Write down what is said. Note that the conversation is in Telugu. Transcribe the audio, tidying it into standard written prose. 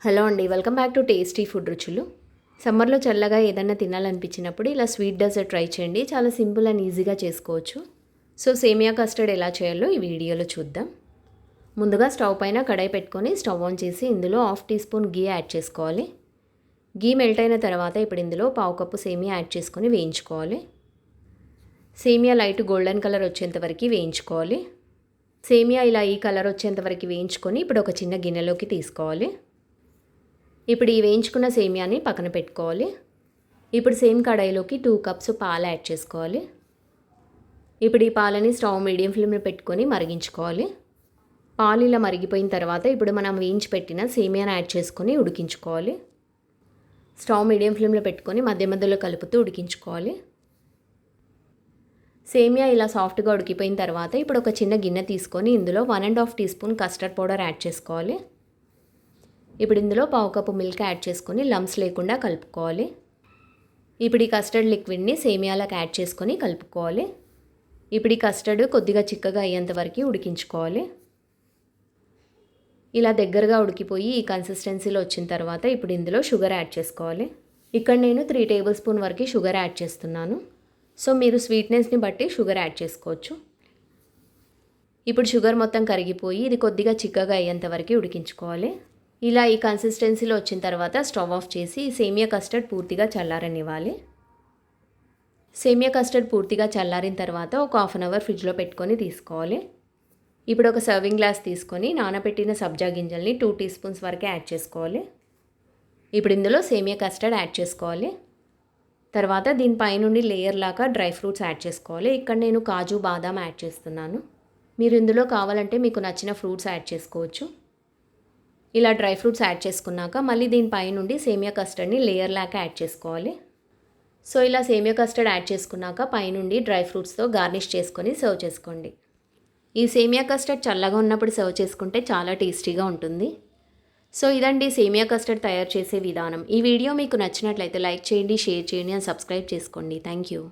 హలో అండి, welcome back to tasty food రుచులు. సమ్మర్లో చల్లగా ఏదైనా తినాలనిపించినప్పుడు ఇలా స్వీట్ డెజర్ట్ ట్రై చేయండి. చాలా సింపుల్ అండ్ ఈజీగా చేసుకోవచ్చు. సో సేమియా కస్టర్డ్ ఎలా చేయాలో ఈ వీడియోలో చూద్దాం. ముందుగా స్టవ్ పైన కడాయి పెట్టుకొని స్టవ్ ఆన్ చేసి ఇందులో 1/2 టీ స్పూన్ గీ యాడ్ చేసుకోవాలి. గీ మెల్ట్ అయిన తర్వాత ఇప్పుడు ఇందులో 1/2 కప్పు సేమియా యాడ్ చేసుకొని వేయించుకోవాలి. సేమియా లైట్ గోల్డెన్ కలర్ వచ్చేంత వరకు వేయించుకోవాలి. సేమియా ఇలా ఈ కలర్ వచ్చేంత వరకు వేయించుకొని ఇప్పుడు ఒక చిన్న గిన్నెలోకి తీసుకోవాలి. ఇప్పుడు ఈ వేయించుకున్న సేమియాని పక్కన పెట్టుకోవాలి. ఇప్పుడు సేమ్ కడాయిలోకి 2 కప్స్ పాలు యాడ్ చేసుకోవాలి. ఇప్పుడు ఈ పాలని స్టవ్ మీడియం ఫ్లేమ్లో పెట్టుకొని మరిగించుకోవాలి. పాలు ఇలా మరిగిపోయిన తర్వాత ఇప్పుడు మనం వేయించి పెట్టిన సేమియాని యాడ్ చేసుకొని ఉడికించుకోవాలి. స్టవ్ మీడియం ఫ్లేమ్లో పెట్టుకొని మధ్య మధ్యలో కలుపుతూ ఉడికించుకోవాలి. సేమియా ఇలా సాఫ్ట్గా ఉడికిపోయిన తర్వాత ఇప్పుడు ఒక చిన్న గిన్నె తీసుకొని ఇందులో 1.5 teaspoon custard powder add చేసుకోవాలి. ఇప్పుడు ఇందులో 1/2 కప్పు మిల్క్ యాడ్ చేసుకొని లంప్స్ లేకుండా కలుపుకోవాలి. ఇప్పుడు ఈ కస్టర్డ్ లిక్విడ్ని సేమియాలకు యాడ్ చేసుకొని కలుపుకోవాలి. ఇప్పుడు ఈ కస్టర్డ్ కొద్దిగా చిక్కగా అయ్యేంత వరకు ఉడికించుకోవాలి. ఇలా దగ్గరగా ఉడికిపోయి ఈ కన్సిస్టెన్సీలో వచ్చిన తర్వాత ఇప్పుడు ఇందులో షుగర్ యాడ్ చేసుకోవాలి. ఇక్కడ నేను 3 టేబుల్ స్పూన్ వరకు షుగర్ యాడ్ చేస్తున్నాను. సో మీరు స్వీట్నెస్ని బట్టి షుగర్ యాడ్ చేసుకోవచ్చు. ఇప్పుడు షుగర్ మొత్తం కరిగిపోయి ఇది కొద్దిగా చిక్కగా అయ్యేంత వరకు ఉడికించుకోవాలి. ఇలా ఈ కన్సిస్టెన్సీలో వచ్చిన తర్వాత స్టవ్ ఆఫ్ చేసి సేమియా కస్టర్డ్ పూర్తిగా చల్లారనివ్వాలి. సేమియా కస్టర్డ్ పూర్తిగా చల్లారిన తర్వాత ఒక 1/2 అవర్ ఫ్రిడ్జ్లో పెట్టుకొని తీసుకోవాలి. ఇప్పుడు ఒక సర్వింగ్ గ్లాస్ తీసుకొని నానబెట్టిన సబ్జా గింజల్ని 2 టీ స్పూన్స్ వరకు యాడ్ చేసుకోవాలి. ఇప్పుడు ఇందులో సేమియా కస్టర్డ్ యాడ్ చేసుకోవాలి. తర్వాత దీనిపైనుండి లేయర్ లాగా డ్రై ఫ్రూట్స్ యాడ్ చేసుకోవాలి. ఇక్కడ నేను కాజు బాదాం యాడ్ చేస్తున్నాను. మీరు ఇందులో కావాలంటే మీకు నచ్చిన ఫ్రూట్స్ యాడ్ చేసుకోవచ్చు. ఇలా డ్రై ఫ్రూట్స్ యాడ్ చేసుకున్నాక మళ్ళీ దీనిపై నుండి సేమియా కస్టర్డ్ని లేయర్ లాగా యాడ్ చేసుకోవాలి. సో ఇలా సేమియా కస్టర్డ్ యాడ్ చేసుకున్నాక పైనుండి డ్రై ఫ్రూట్స్తో గార్నిష్ చేసుకొని సర్వ్ చేసుకోండి. ఈ సేమియా కస్టర్డ్ చల్లగా ఉన్నప్పుడు సర్వ్ చేసుకుంటే చాలా టేస్టీగా ఉంటుంది. సో ఇదండి సేమియా కస్టర్డ్ తయారు చేసే విధానం. ఈ వీడియో మీకు నచ్చినట్లయితే లైక్ చేయండి, షేర్ చేయండి అండ్ సబ్స్క్రైబ్ చేసుకోండి. Thank you.